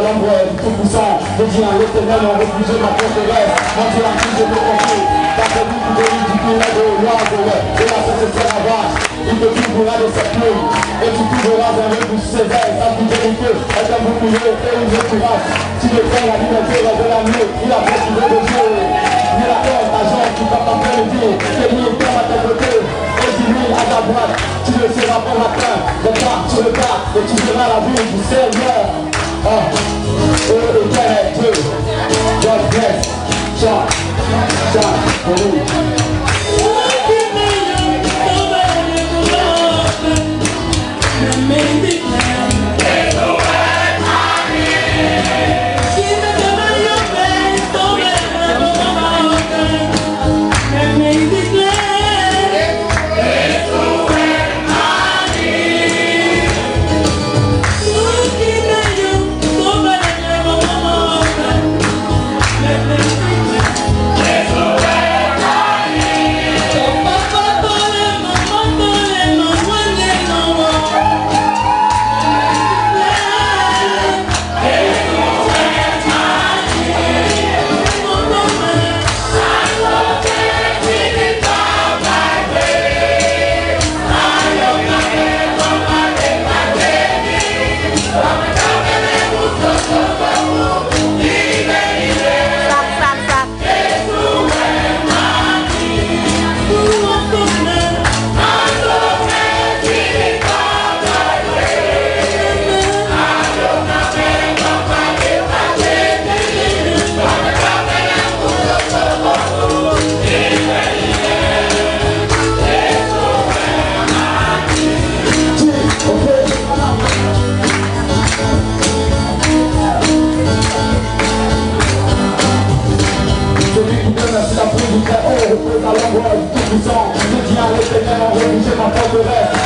l'ombre du tout-puissant. Je dis à l'éternel, on réfugie ma forteresse. Moi tu l'as pris, je me confie. T'as fait beaucoup de lui, du pilote de l'oiseau. Et là, ça c'est la vache. Il te trouveras de sa pluie. Et tu trouveras un peu plus sévère. Ça vous vérité, est un bouclier et une courage. Tu le fais la liberté de la nuit. Il a fait de Dieu. Il a fait ta jambe, tu vas pas faire le pied. C'est lui qui à ta côté. Et dis-lui à ta droite. Tu le seras pour matin. Le pas sur le pas. Et tu verras la vie du Seigneur. Oh, éternel Dieu. God bless. Ciao. Ciao. Salut. Je dis à l'éternel, on réfugie ma forteresse.